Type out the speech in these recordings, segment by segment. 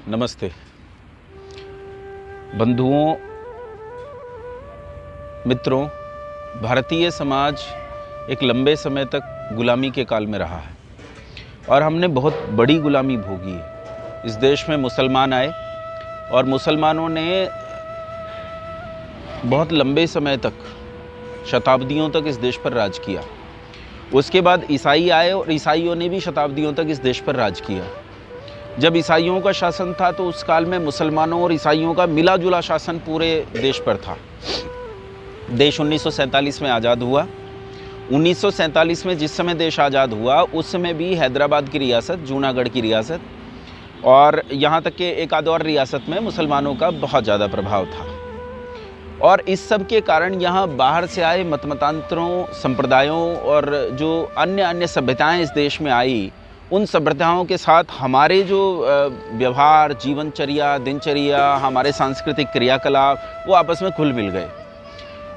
नमस्ते बंधुओं, मित्रों। भारतीय समाज एक लंबे समय तक गुलामी के काल में रहा है और हमने बहुत बड़ी गुलामी भोगी है। इस देश में मुसलमान आए और मुसलमानों ने बहुत लंबे समय तक, शताब्दियों तक इस देश पर राज किया। उसके बाद ईसाई आए और ईसाइयों ने भी शताब्दियों तक इस देश पर राज किया। जब ईसाइयों का शासन था तो उस काल में मुसलमानों और ईसाइयों का मिला जुला शासन पूरे देश पर था। देश 1947 में आज़ाद हुआ। 1947 में जिस समय देश आज़ाद हुआ उस समय भी हैदराबाद की रियासत, जूनागढ़ की रियासत और यहाँ तक कि एक आध और रियासत में मुसलमानों का बहुत ज़्यादा प्रभाव था। और इस सब के कारण यहाँ बाहर से आए मतमतांतरों, संप्रदायों और जो अन्य सभ्यताएं इस देश में आई, उन सभ्यताओं के साथ हमारे जो व्यवहार, जीवनचर्या, दिनचर्या, हमारे सांस्कृतिक क्रियाकलाप वो आपस में घुल मिल गए।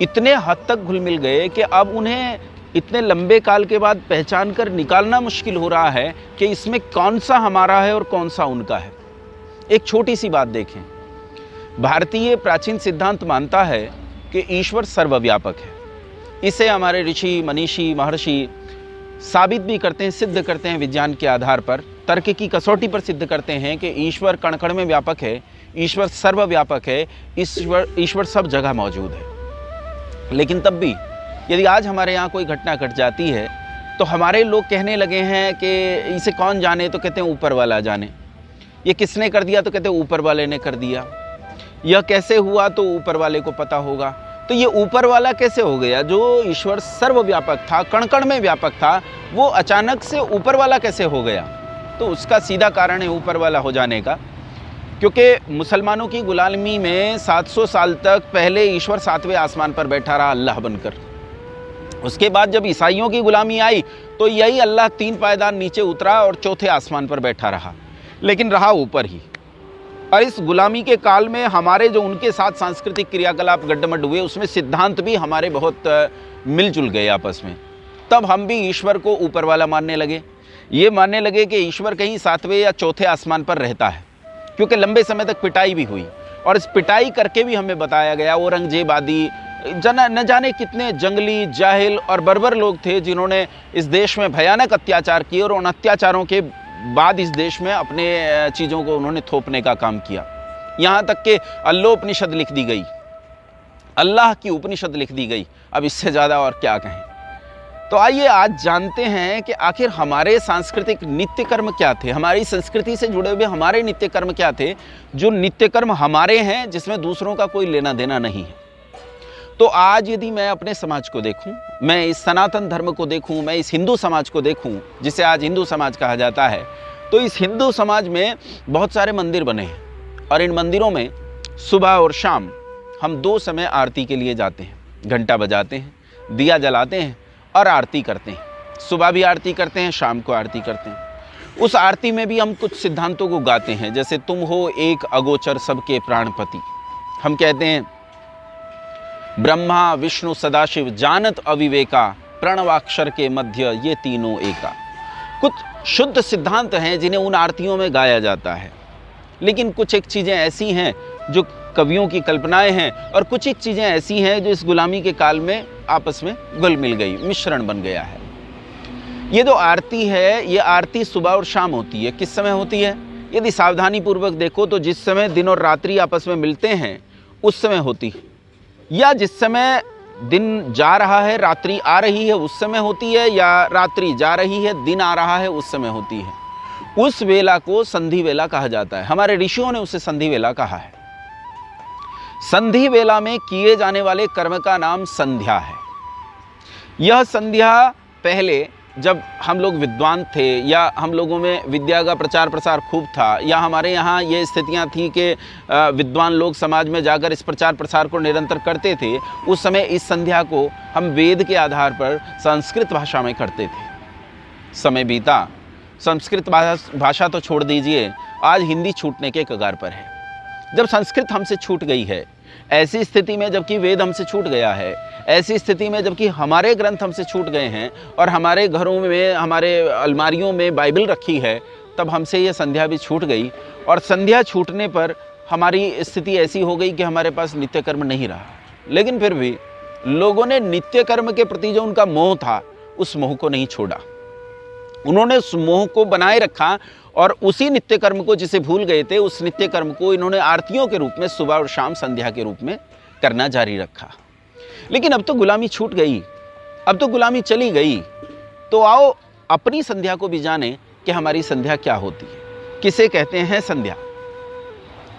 इतने हद तक घुल मिल गए कि अब उन्हें इतने लंबे काल के बाद पहचान कर निकालना मुश्किल हो रहा है कि इसमें कौन सा हमारा है और कौन सा उनका है। एक छोटी सी बात देखें। भारतीय प्राचीन सिद्धांत मानता है कि ईश्वर सर्वव्यापक है। इसे हमारे ऋषि, मनीषी, महर्षि साबित भी करते हैं, सिद्ध करते हैं विज्ञान के आधार पर, तर्क की कसौटी पर सिद्ध करते हैं कि ईश्वर कण कण में व्यापक है, ईश्वर सर्वव्यापक है, ईश्वर सब जगह मौजूद है। लेकिन तब भी यदि आज हमारे यहाँ कोई घटना घट जाती है तो हमारे लोग कहने लगे हैं कि इसे कौन जाने, तो कहते हैं ऊपर वाला जाने। ये किसने कर दिया, तो कहते हैं ऊपर वाले ने कर दिया। यह कैसे हुआ, तो ऊपर वाले को पता होगा। तो ये ऊपर वाला कैसे हो गया? जो ईश्वर सर्वव्यापक था, कण कण में व्यापक था, वो अचानक से ऊपर वाला कैसे हो गया? तो उसका सीधा कारण है ऊपर वाला हो जाने का, क्योंकि मुसलमानों की गुलामी में 700 साल तक पहले ईश्वर 7वें आसमान पर बैठा रहा अल्लाह बनकर। उसके बाद जब ईसाइयों की गुलामी आई तो यही अल्लाह 3 पायदान नीचे उतरा और 4थे आसमान पर बैठा रहा, लेकिन रहा ऊपर ही। और इस गुलामी के काल में हमारे जो उनके साथ सांस्कृतिक क्रियाकलाप गड्ढमड्ढ हुए, उसमें सिद्धांत भी हमारे बहुत मिलजुल गए आपस में। तब हम भी ईश्वर को ऊपर वाला मानने लगे। ये मानने लगे कि ईश्वर कहीं 7वें या 4थे आसमान पर रहता है, क्योंकि लंबे समय तक पिटाई भी हुई और इस पिटाई करके भी हमें बताया गया, औरंगजेब आदि न जाने कितने जंगली, जाहिल और बर्बर लोग थे जिन्होंने इस देश में भयानक अत्याचार किए और उन अत्याचारों के बाद इस देश में अपने चीज़ों को उन्होंने थोपने का काम किया। यहाँ तक कि अल्लोपनिषद लिख दी गई, अल्लाह की उपनिषद लिख दी गई। अब इससे ज़्यादा और क्या कहें। तो आइए आज जानते हैं कि आखिर हमारे सांस्कृतिक नित्य कर्म क्या थे, हमारी संस्कृति से जुड़े हुए हमारे नित्य कर्म क्या थे, जो नित्य कर्म हमारे हैं, जिसमें दूसरों का कोई लेना देना नहीं है। तो आज यदि मैं अपने समाज को देखूं, मैं इस सनातन धर्म को देखूं, मैं इस हिंदू समाज को देखूं, जिसे आज हिंदू समाज कहा जाता है, तो इस हिंदू समाज में बहुत सारे मंदिर बने हैं और इन मंदिरों में सुबह और शाम हम 2 समय आरती के लिए जाते हैं। घंटा बजाते हैं, दिया जलाते हैं और आरती करते हैं। सुबह भी आरती करते हैं, शाम को आरती करते हैं। उस आरती में भी हम कुछ सिद्धांतों को गाते हैं, जैसे तुम हो एक अगोचर सबके प्राणपति। हम कहते हैं ब्रह्मा विष्णु सदाशिव जानत अविवेका, प्रणवाक्षर के मध्य ये तीनों एका। कुछ शुद्ध सिद्धांत हैं जिन्हें उन आरतियों में गाया जाता है। लेकिन कुछ एक चीज़ें ऐसी हैं जो कवियों की कल्पनाएं हैं और कुछ एक चीज़ें ऐसी हैं जो इस गुलामी के काल में आपस में घुल मिल गई, मिश्रण बन गया है। ये जो आरती है, ये आरती सुबह और शाम होती है। किस समय होती है? यदि सावधानी पूर्वक देखो तो जिस समय दिन और रात्रि आपस में मिलते हैं उस समय होती है, या जिस समय दिन जा रहा है रात्रि आ रही है उस समय होती है, या रात्रि जा रही है दिन आ रहा है उस समय होती है। उस वेला को संधि वेला कहा जाता है। हमारे ऋषियों ने उसे संधि वेला कहा है। संधि वेला में किए जाने वाले कर्म का नाम संध्या है। यह संध्या पहले जब हम लोग विद्वान थे या हम लोगों में विद्या का प्रचार प्रसार खूब था, या हमारे यहाँ ये स्थितियाँ थी कि विद्वान लोग समाज में जाकर इस प्रचार प्रसार को निरंतर करते थे, उस समय इस संध्या को हम वेद के आधार पर संस्कृत भाषा में करते थे। समय बीता, संस्कृत भाषा तो छोड़ दीजिए, आज हिंदी छूटने के कगार पर है। जब संस्कृत हमसे छूट गई है, ऐसी स्थिति में जबकि वेद हमसे छूट गया है, ऐसी स्थिति में जबकि हमारे ग्रंथ हमसे छूट गए हैं और हमारे घरों में, हमारे अलमारियों में बाइबल रखी है, तब हमसे ये संध्या भी छूट गई। और संध्या छूटने पर हमारी स्थिति ऐसी हो गई कि हमारे पास नित्य कर्म नहीं रहा। लेकिन फिर भी लोगों ने नित्य कर्म के प्रति जो उनका मोह था, उस मोह को नहीं छोड़ा। उन्होंने उस मोह को बनाए रखा और उसी नित्य कर्म को जिसे भूल गए थे, उस नित्य कर्म को इन्होंने आरतियों के रूप में सुबह और शाम संध्या के रूप में करना जारी रखा। लेकिन अब तो गुलामी छूट गई, अब तो गुलामी चली गई। तो आओ अपनी संध्या को भी जाने कि हमारी संध्या क्या होती है, किसे कहते हैं संध्या।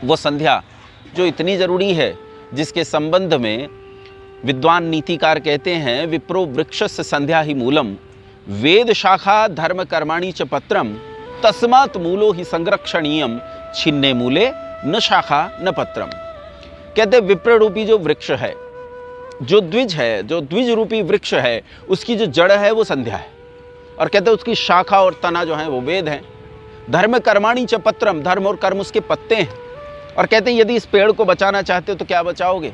वो संध्या जो इतनी जरूरी है, जिसके संबंध में विद्वान नीतिकार कहते हैं, विप्रो वृक्षस्य संध्या ही मूलम, वेद शाखा धर्म कर्माणि च पत्रम, तस्मात् मूलो ही संरक्षणीयम, छिन्ने मूले न शाखा न पत्रम। कहते विप्र रूपी जो वृक्ष है, जो द्विज है, जो द्विज रूपी वृक्ष है, उसकी जो जड़ है वो संध्या है। और कहते उसकी शाखा और तना जो है वो वेद है। धर्म कर्माणि च पत्रम, धर्म और कर्म उसके पत्ते हैं। और कहते हैं यदि इस पेड़ को बचाना चाहते हो तो क्या बचाओगे?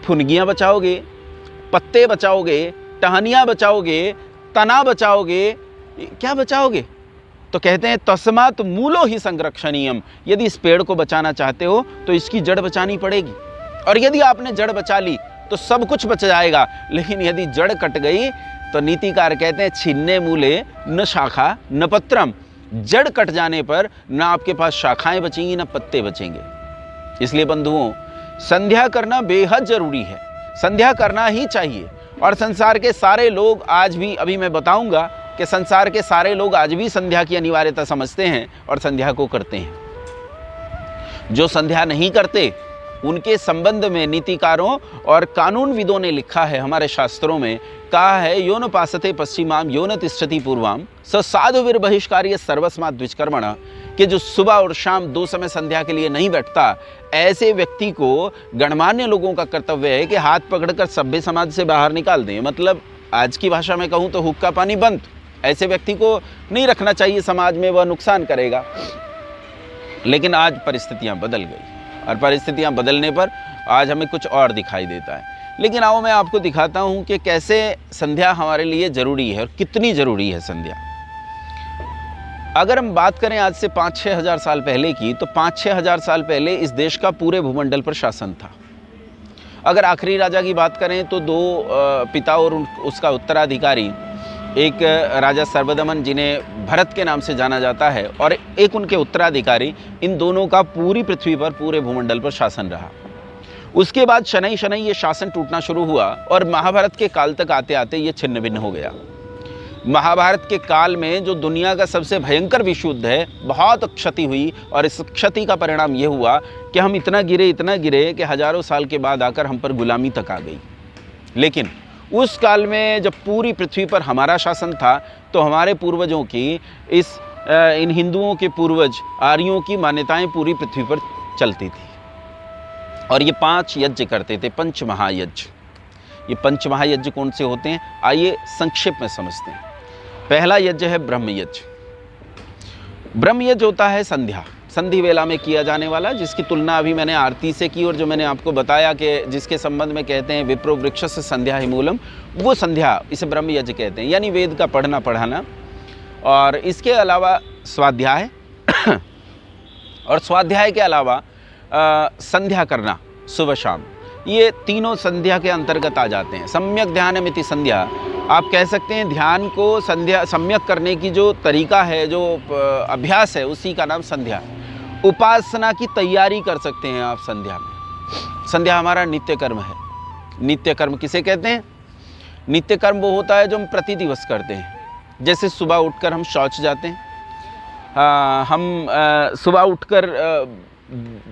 फुनगियाँ बचाओगे, पत्ते बचाओगे, टहनियाँ बचाओगे, तना बचाओगे, क्या बचाओगे? तो कहते हैं तस्मात् मूलो ही संरक्षणीयम, यदि इस पेड़ को बचाना चाहते हो तो इसकी जड़ बचानी पड़ेगी। और यदि आपने जड़ बचा ली तो सब कुछ बच जाएगा। लेकिन यदि जड़ कट गई तो नीतिकार कहते हैं छिन्ने मूले न शाखा न पत्रम, जड़ कट जाने पर न आपके पास शाखाएं बचेंगी न पत्ते बचेंगे। इसलिए बंधुओं, संध्या करना बेहद जरूरी है, संध्या करना ही चाहिए। और संसार के सारे लोग आज भी, अभी मैं बताऊंगा कि संसार के सारे लोग आज भी संध्या की अनिवार्यता समझते हैं और संध्या को करते हैं। जो संध्या नहीं करते उनके संबंध में नीतिकारों और कानूनविदों ने लिखा है, हमारे शास्त्रों में कहा है, यो न पासते पश्चिमाम यो न तिष्ठति पूर्वाम स साधु बहिष्कार्य सर्वस्मात् द्विजकर्मण, कि जो सुबह और शाम 2 समय संध्या के लिए नहीं बैठता, ऐसे व्यक्ति को गणमान्य लोगों का कर्तव्य है कि हाथ पकड़कर सभ्य समाज से बाहर निकाल दें। मतलब आज की भाषा में कहूँ तो हुक्का पानी बंद। ऐसे व्यक्ति को नहीं रखना चाहिए समाज में, वह नुकसान करेगा। लेकिन आज परिस्थितियाँ बदल गई और परिस्थितियाँ बदलने पर आज हमें कुछ और दिखाई देता है। लेकिन आओ मैं आपको दिखाता हूँ कि कैसे संध्या हमारे लिए ज़रूरी है और कितनी ज़रूरी है संध्या। अगर हम बात करें आज से 5-6 हज़ार साल पहले की, तो 5-6 हज़ार साल पहले इस देश का पूरे भूमंडल पर शासन था। अगर आखिरी राजा की बात करें तो 2 पिता और उसका उत्तराधिकारी, एक राजा सर्वदमन जिन्हें भरत के नाम से जाना जाता है, और एक उनके उत्तराधिकारी, इन दोनों का पूरी पृथ्वी पर, पूरे भूमंडल पर शासन रहा। उसके बाद शनै शनै ये शासन टूटना शुरू हुआ और महाभारत के काल तक आते आते ये छिन्न भिन्न हो गया। महाभारत के काल में जो दुनिया का सबसे भयंकर विश्व युद्ध है, बहुत क्षति हुई और इस क्षति का परिणाम ये हुआ कि हम इतना गिरे कि हजारों साल के बाद आकर हम पर गुलामी तक आ गई। लेकिन उस काल में जब पूरी पृथ्वी पर हमारा शासन था, तो हमारे पूर्वजों की, इन हिंदुओं के पूर्वज आर्यों की मान्यताएं पूरी पृथ्वी पर चलती थी। और ये 5 यज्ञ करते थे, पंच महायज्ञ। ये पंच महायज्ञ कौन से होते हैं, आइए संक्षेप में समझते हैं। पहला यज्ञ है ब्रह्म यज्ञ। ब्रह्म यज्ञ होता है संध्या, संधि वेला में किया जाने वाला, जिसकी तुलना अभी मैंने आरती से की और जो मैंने आपको बताया कि जिसके संबंध में कहते हैं विप्रो वृक्षस्य संध्या ही मूलम, वो संध्या, इसे ब्रह्म यज्ञ कहते हैं, यानी वेद का पढ़ना पढ़ाना। और इसके अलावा स्वाध्याय और स्वाध्याय के अलावा संध्या करना सुबह शाम, ये तीनों संध्या के अंतर्गत आ जाते हैं। सम्यक ध्यानमिति संध्या, आप कह सकते हैं ध्यान को संध्या सम्यक करने की जो तरीका है, जो अभ्यास है, उसी का नाम संध्या है। उपासना की तैयारी कर सकते हैं आप संध्या में। संध्या हमारा नित्य कर्म है। नित्य कर्म किसे कहते हैं? नित्य कर्म वो होता है जो हम प्रति दिवस करते हैं। जैसे सुबह उठकर हम शौच जाते हैं, हम सुबह उठकर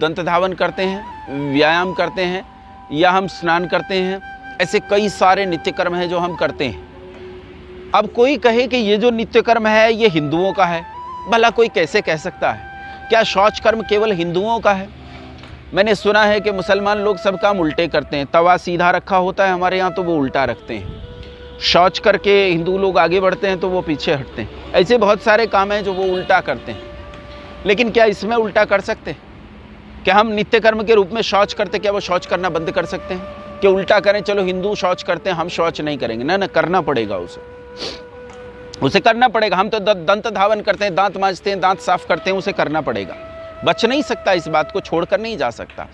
दंत धावन करते हैं, व्यायाम करते हैं, या हम स्नान करते हैं। ऐसे कई सारे नित्य कर्म हैं जो हम करते हैं। अब कोई कहे कि ये जो नित्य कर्म है ये हिंदुओं का है, भला कोई कैसे कह सकता है? क्या शौच कर्म केवल हिंदुओं का है? मैंने सुना है कि मुसलमान लोग सब काम उल्टे करते हैं। तवा सीधा रखा होता है हमारे यहाँ तो वो उल्टा रखते हैं। शौच करके हिंदू लोग आगे बढ़ते हैं तो वो पीछे हटते हैं। ऐसे बहुत सारे काम हैं जो वो उल्टा करते हैं। लेकिन क्या इसमें उल्टा कर सकते हैं? क्या हम नित्य कर्म के रूप में शौच करते, क्या वो शौच करना बंद कर सकते हैं? कि उल्टा करें, चलो हिंदू शौच करते हैं हम शौच नहीं करेंगे? ना, करना पड़ेगा, उसे करना पड़ेगा। हम तो दंत धावन करते हैं, दांत मांजते हैं, दांत साफ करते हैं, उसे करना पड़ेगा। बच नहीं सकता, इस बात को छोड़कर नहीं जा सकता।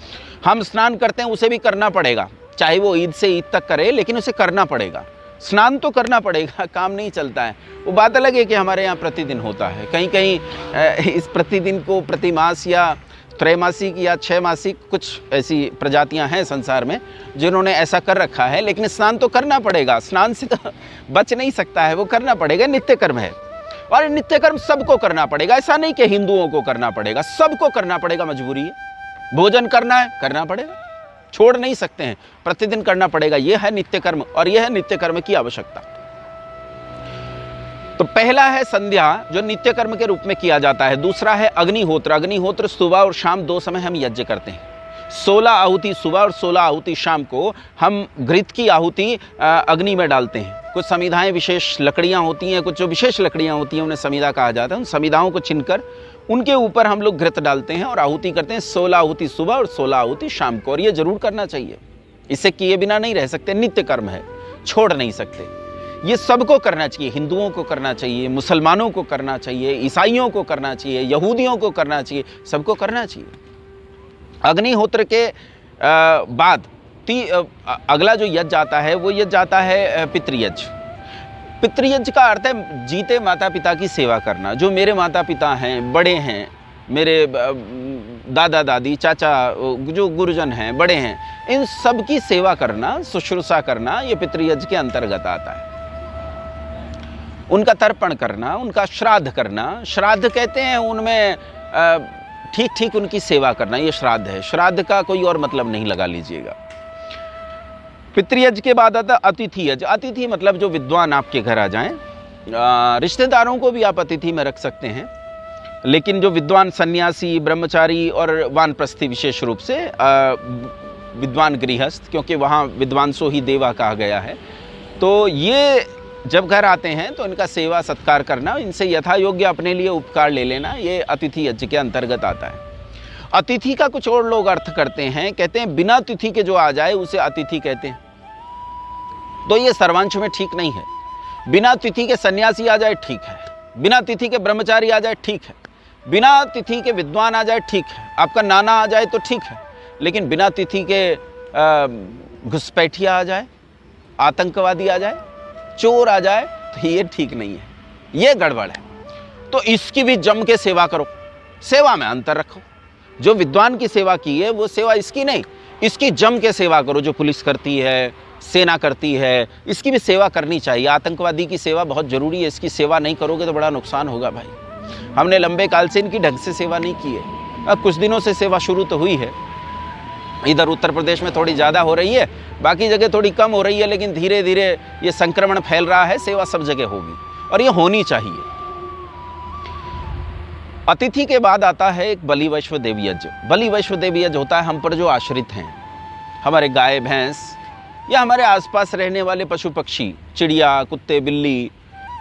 हम स्नान करते हैं, उसे भी करना पड़ेगा, चाहे वो ईद से ईद तक करे, लेकिन उसे करना पड़ेगा। स्नान तो करना पड़ेगा, काम नहीं चलता है। वो बात अलग है कि हमारे यहाँ प्रतिदिन होता है, कहीं कहीं इस प्रतिदिन को प्रतिमास या त्रैमासिक या 6 मासिक कुछ ऐसी प्रजातियां हैं संसार में जिन्होंने ऐसा कर रखा है, लेकिन स्नान तो करना पड़ेगा। स्नान से तो बच नहीं सकता है, वो करना पड़ेगा, नित्य कर्म है। और नित्य कर्म सबको करना पड़ेगा, ऐसा नहीं कि हिंदुओं को करना पड़ेगा, सबको करना पड़ेगा, मजबूरी है। भोजन करना है, करना पड़ेगा, छोड़ नहीं सकते हैं, प्रतिदिन करना पड़ेगा। यह है नित्य कर्म और यह है नित्य कर्म की आवश्यकता। तो पहला है संध्या, जो नित्य कर्म के रूप में किया जाता है। दूसरा है अग्निहोत्र। अग्निहोत्र सुबह और शाम 2 समय हम यज्ञ करते हैं। 16 आहुति सुबह और 16 आहुति शाम को हम घृत की आहुति अग्नि में डालते हैं। कुछ समिधाएं विशेष लकड़ियां होती हैं, कुछ जो विशेष लकड़ियां होती हैं उन्हें समिधा कहा जाता है। उन समिधाओं को छीनकर उनके ऊपर हम लोग घृत डालते हैं और आहुति करते हैं। 16 आहुति सुबह और 16 आहुति शाम को, और ये जरूर करना चाहिए, इसे किए बिना नहीं रह सकते। नित्य कर्म है, छोड़ नहीं सकते। ये सबको करना चाहिए, हिंदुओं को करना चाहिए, मुसलमानों को करना चाहिए, ईसाइयों को करना चाहिए, यहूदियों को करना चाहिए, सबको करना चाहिए। अग्निहोत्र के बाद अगला जो यज्ञ आता है वो यज्ञ आता है पितृयज्ञ। पितृयज्ञ का अर्थ है जीते माता पिता की सेवा करना। जो मेरे माता पिता हैं, बड़े हैं, मेरे दादा दादी चाचा जो गुरुजन हैं, बड़े हैं, इन सब की सेवा करना, शुश्रूषा करना, ये पितृयज्ञ के अंतर्गत आता है। उनका तर्पण करना, उनका श्राद्ध करना, श्राद्ध कहते हैं उनमें ठीक ठीक उनकी सेवा करना, ये श्राद्ध है। श्राद्ध का कोई और मतलब नहीं लगा लीजिएगा। पितृयज्ञ के बाद आता अतिथि यज्ञ। अतिथि मतलब जो विद्वान आपके घर आ जाएं, रिश्तेदारों को भी आप अतिथि में रख सकते हैं, लेकिन जो विद्वान सन्यासी, ब्रह्मचारी और वानप्रस्थी, विशेष रूप से विद्वान गृहस्थ, क्योंकि वहाँ विद्वांसो ही देवा कहा गया है, तो ये जब घर आते हैं तो इनका सेवा सत्कार करना, इनसे यथा योग्य अपने लिए उपकार ले लेना, ये अतिथि यज्ञ के अंतर्गत आता है। अतिथि का कुछ और लोग अर्थ करते हैं, कहते हैं बिना तिथि के जो आ जाए उसे अतिथि कहते हैं, तो ये सर्वांश में ठीक नहीं है। बिना तिथि के सन्यासी आ जाए ठीक है, बिना तिथि के ब्रह्मचारी आ जाए ठीक है, बिना तिथि के विद्वान आ जाए ठीक है, आपका नाना आ जाए तो ठीक है, लेकिन बिना तिथि के घुसपैठिया आ जाए, आतंकवादी आ जाए, चोर आ जाए, तो ये ठीक नहीं है, ये गड़बड़ है। तो इसकी भी जम के सेवा करो, सेवा में अंतर रखो। जो विद्वान की सेवा की है वो सेवा इसकी नहीं, इसकी जम के सेवा करो। जो पुलिस करती है, सेना करती है, इसकी भी सेवा करनी चाहिए। आतंकवादी की सेवा बहुत जरूरी है, इसकी सेवा नहीं करोगे तो बड़ा नुकसान होगा भाई। हमने लंबे काल से इनकी ढंग से सेवा नहीं की है, अब कुछ दिनों से सेवा शुरू तो हुई है। इधर उत्तर प्रदेश में थोड़ी ज़्यादा हो रही है, बाकी जगह थोड़ी कम हो रही है, लेकिन धीरे धीरे ये संक्रमण फैल रहा है। सेवा सब जगह होगी और ये होनी चाहिए। अतिथि के बाद आता है एक बलि वैश्वदेव यज्ञ। बलि वैश्वदेव यज्ञ होता है हम पर जो आश्रित हैं, हमारे गाय भैंस या हमारे आसपास रहने वाले पशु पक्षी, चिड़िया, कुत्ते, बिल्ली,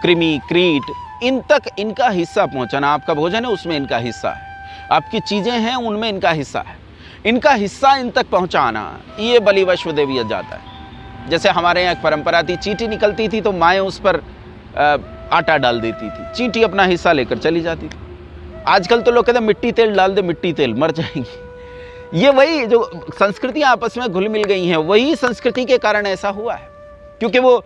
कृमि, कीट, इन तक इनका हिस्सा पहुंचाना। आपका भोजन है उसमें इनका हिस्सा है, आपकी चीज़ें हैं उनमें इनका हिस्सा है, इनका हिस्सा इन तक पहुंचाना, ये बलि वैश्वदेव यज्ञ जाता है। जैसे हमारे यहाँ एक परंपरा थी, चींटी निकलती थी तो माएँ उस पर आटा डाल देती थी, चींटी अपना हिस्सा लेकर चली जाती थी। आजकल तो लोग कहते हैं मिट्टी तेल डाल दे, मिट्टी तेल, मर जाएंगी। ये वही जो संस्कृतियाँ आपस में घुल मिल गई हैं, वही संस्कृति के कारण ऐसा हुआ है। क्योंकि वो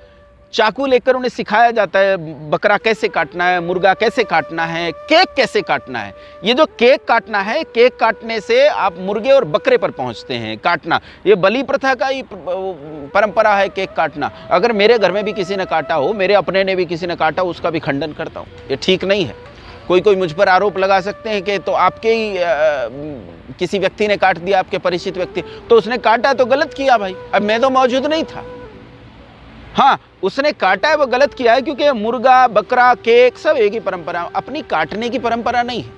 चाकू लेकर उन्हें सिखाया जाता है बकरा कैसे काटना है, मुर्गा कैसे काटना है, केक कैसे काटना है। ये जो केक काटना है, केक काटने से आप मुर्गे और बकरे पर पहुंचते हैं काटना। ये बलि प्रथा का ही परंपरा है केक काटना। अगर मेरे घर में भी किसी ने काटा हो, मेरे अपने ने भी किसी ने काटा हो, उसका भी खंडन करता हूँ, ये ठीक नहीं है। कोई मुझ पर आरोप लगा सकते हैं कि तो आपके ही किसी व्यक्ति ने काट दिया, आपके परिचित व्यक्ति, तो उसने काटा तो गलत किया भाई, अब मैं तो मौजूद नहीं था। हाँ, उसने काटा है वो गलत किया है, क्योंकि मुर्गा, बकरा, केक सब एक ही परंपरा। अपनी काटने की परंपरा नहीं है,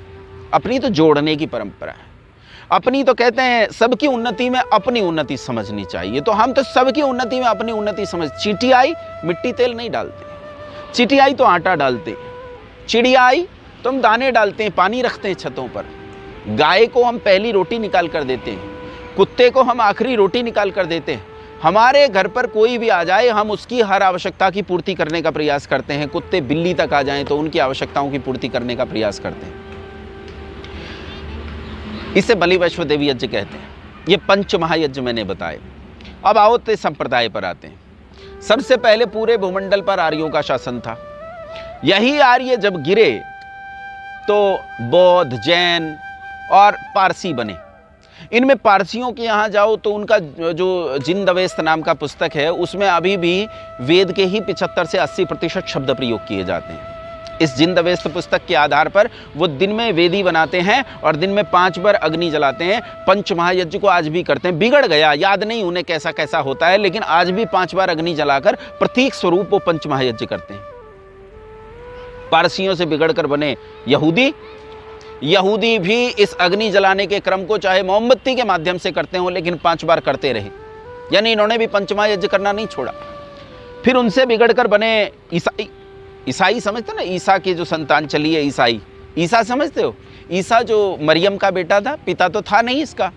अपनी तो जोड़ने की परंपरा है। अपनी तो कहते हैं सबकी उन्नति में अपनी उन्नति समझनी चाहिए, तो हम तो सबकी उन्नति में अपनी उन्नति समझ। चींटी आई मिट्टी तेल नहीं डालते, चींटी आई तो आटा डालते, चिड़िया आई तो हम दाने डालते हैं, पानी रखते हैं छतों पर, गाय को हम पहली रोटी निकाल कर देते हैं, कुत्ते को हम आखिरी रोटी निकाल कर देते हैं। हमारे घर पर कोई भी आ जाए, हम उसकी हर आवश्यकता की पूर्ति करने का प्रयास करते हैं। कुत्ते बिल्ली तक आ जाएं तो उनकी आवश्यकताओं की पूर्ति करने का प्रयास करते हैं। इसे बलि वैश्व देवी यज्ञ कहते हैं। ये पंच महायज्ञ मैंने बताए। अब आओ संप्रदाय पर आते हैं। सबसे पहले पूरे भूमंडल पर आर्यों का शासन था। यही आर्य जब गिरे तो बौद्ध, जैन और पारसी बने। इनमें पारसियों के यहाँ जाओ तो उनका जो जिंदवेस्त नाम का पुस्तक है उसमें अभी भी वेद के ही 75 से 80% शब्द प्रयोग किए जाते हैं। इस जिंदवेस्त पुस्तक के आधार पर वो दिन में वेदी बनाते हैं और दिन में 5 बार अग्नि जलाते हैं। पंच महायज्ञ को आज भी करते हैं। बिगड़ गया, याद नहीं उन्हें कैसा कैसा होता है, लेकिन आज भी 5 बार अग्नि जलाकर प्रतीक स्वरूप वो पंच महायज्ञ करते हैं। पारसियों से बिगड़कर बने यहूदी भी इस अग्नि जलाने के क्रम को चाहे मोमबत्ती के माध्यम से करते हो, लेकिन 5 बार करते रहे। यानी इन्होंने भी पंचमहायज्ञ करना नहीं छोड़ा। फिर उनसे बिगड़कर बने ईसाई समझते हो ना, ईसा की जो संतान चली है ईसाई। ईसा समझते हो? ईसा जो मरियम का बेटा था, पिता तो था नहीं इसका,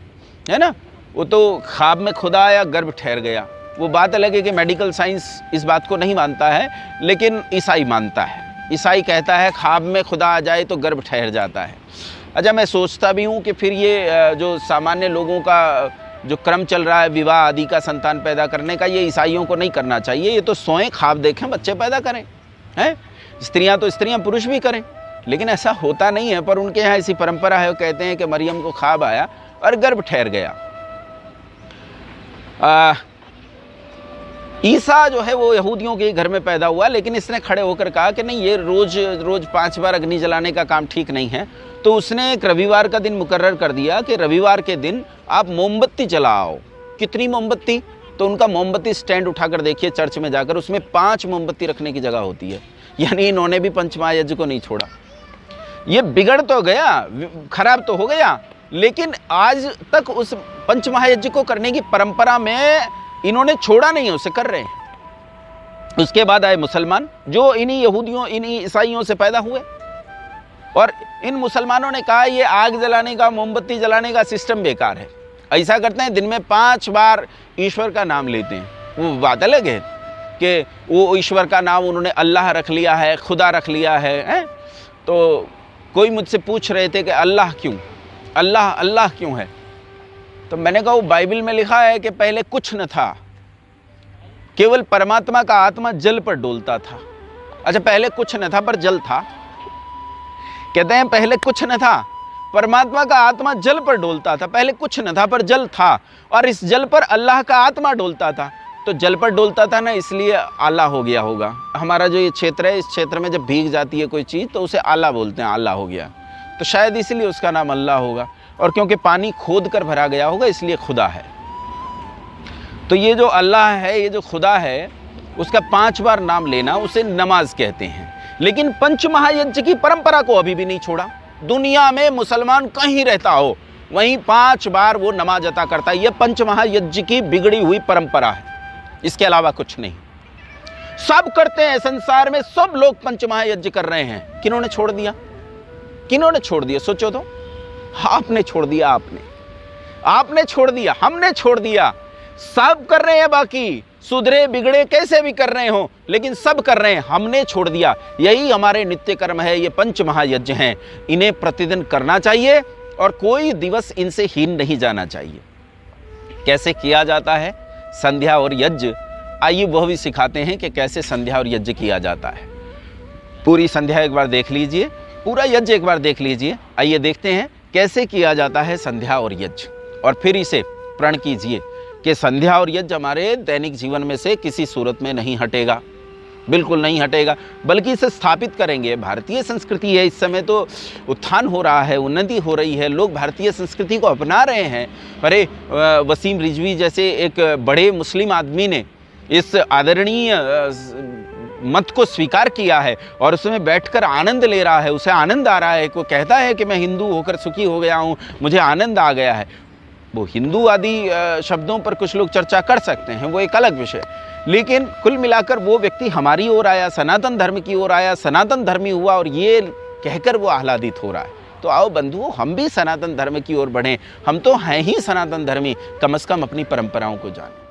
है ना। वो तो ख्वाब में खुदा आया, गर्भ ठहर गया। वो बात अलग है कि मेडिकल साइंस इस बात को नहीं मानता है, लेकिन ईसाई मानता है। ईसाई कहता है ख्वाब में खुदा आ जाए तो गर्भ ठहर जाता है। अच्छा, मैं सोचता भी हूँ कि फिर ये जो सामान्य लोगों का जो क्रम चल रहा है विवाह आदि का, संतान पैदा करने का, ये ईसाइयों को नहीं करना चाहिए। ये तो सोएं, ख्वाब देखें, बच्चे पैदा करें, हैं। स्त्रियां तो स्त्रियां, पुरुष भी करें, लेकिन ऐसा होता नहीं है। पर उनके यहाँ ऐसी परंपरा है, वो कहते हैं कि मरियम को ख्वाब आया और गर्भ ठहर गया। ईसा जो है वो यहूदियों के घर में पैदा हुआ, लेकिन इसने खड़े होकर कहा कि नहीं, ये रोज 5 बार अग्नि जलाने का काम ठीक नहीं है। तो उसने एक रविवार का दिन मुकर्रर कर दिया कि रविवार के दिन आप मोमबत्ती जलाओ। कितनी मोमबत्ती? तो उनका मोमबत्ती स्टैंड उठाकर देखिए चर्च में जाकर, उसमें 5 मोमबत्ती रखने की जगह होती है। यानी इन्होंने भी पंचमहायज्ञ को नहीं छोड़ा। ये बिगड़ तो गया, खराब तो हो गया, लेकिन आज तक उस पंचमहायज्ञ को करने की परंपरा में इन्होंने छोड़ा नहीं है, उसे कर रहे हैं। उसके बाद आए मुसलमान, जो इन्हीं यहूदियों, इन्हीं ईसाइयों से पैदा हुए। और इन मुसलमानों ने कहा ये आग जलाने का, मोमबत्ती जलाने का सिस्टम बेकार है। ऐसा करते हैं दिन में 5 बार ईश्वर का नाम लेते हैं। वो बात अलग है कि वो ईश्वर का नाम उन्होंने अल्लाह रख लिया है, खुदा रख लिया है। तो कोई मुझसे पूछ रहे थे कि अल्लाह क्यों, अल्लाह क्यों है? तो मैंने कहा वो बाइबल में लिखा है कि पहले कुछ न था, केवल परमात्मा का आत्मा जल पर डोलता था। अच्छा, पहले कुछ न था पर जल था। कहते हैं पहले कुछ न था, परमात्मा का आत्मा जल पर डोलता था। पहले कुछ न था पर जल था, और इस जल पर अल्लाह का आत्मा डोलता था। तो जल पर डोलता था ना, इसलिए आला हो गया होगा। हमारा जो ये क्षेत्र है, इस क्षेत्र में जब भीग जाती है कोई चीज़ तो उसे आला बोलते हैं, आला हो गया। तो शायद इसलिए उसका नाम अल्लाह होगा। और क्योंकि पानी खोद कर भरा गया होगा, इसलिए खुदा है। तो ये जो अल्लाह है, ये जो खुदा है, उसका 5 बार नाम लेना, उसे नमाज कहते हैं। लेकिन पंचमहायज्ञ की परंपरा को अभी भी नहीं छोड़ा। दुनिया में मुसलमान कहीं रहता हो, वहीं 5 बार वो नमाज अता करता है। ये पंचमहायज्ञ की बिगड़ी हुई परंपरा है, इसके अलावा कुछ नहीं। सब करते हैं, संसार में सब लोग पंचमहायज्ञ कर रहे हैं। किन्होंने छोड़ दिया? किन्होंने छोड़ दिया? सोचो तो। आपने छोड़ दिया, आपने छोड़ दिया, हमने छोड़ दिया। सब कर रहे हैं, बाकी सुधरे बिगड़े कैसे भी कर रहे हो, लेकिन सब कर रहे हैं, हमने छोड़ दिया। यही हमारे नित्य कर्म है, ये पंच महायज्ञ हैं। इन्हें प्रतिदिन करना चाहिए और कोई दिवस इनसे हीन नहीं जाना चाहिए। कैसे किया जाता है संध्या और यज्ञ, आइए वह भी सिखाते हैं कि कैसे संध्या और यज्ञ किया जाता है। पूरी संध्या एक बार देख लीजिए, पूरा यज्ञ एक बार देख लीजिए। आइए देखते हैं कैसे किया जाता है संध्या और यज्ञ, और फिर इसे प्रण कीजिए कि संध्या और यज्ञ हमारे दैनिक जीवन में से किसी सूरत में नहीं हटेगा, बिल्कुल नहीं हटेगा, बल्कि इसे स्थापित करेंगे। भारतीय संस्कृति है, इस समय तो उत्थान हो रहा है, उन्नति हो रही है, लोग भारतीय संस्कृति को अपना रहे हैं। अरे वसीम रिजवी जैसे एक बड़े मुस्लिम आदमी ने इस आदरणीय मत को स्वीकार किया है और उसमें बैठकर आनंद ले रहा है, उसे आनंद आ रहा है। कोई कहता है कि मैं हिंदू होकर सुखी हो गया हूँ, मुझे आनंद आ गया है। वो हिंदू आदि शब्दों पर कुछ लोग चर्चा कर सकते हैं, वो एक अलग विषय। लेकिन कुल मिलाकर वो व्यक्ति हमारी ओर आया, सनातन धर्म की ओर आया, सनातन धर्मी हुआ, और ये कहकर वो आह्लादित हो रहा है। तो आओ बंधुओं, हम भी सनातन धर्म की ओर बढ़ें। हम तो हैं ही सनातन धर्मी, कम से कम अपनी परंपराओं को जानें।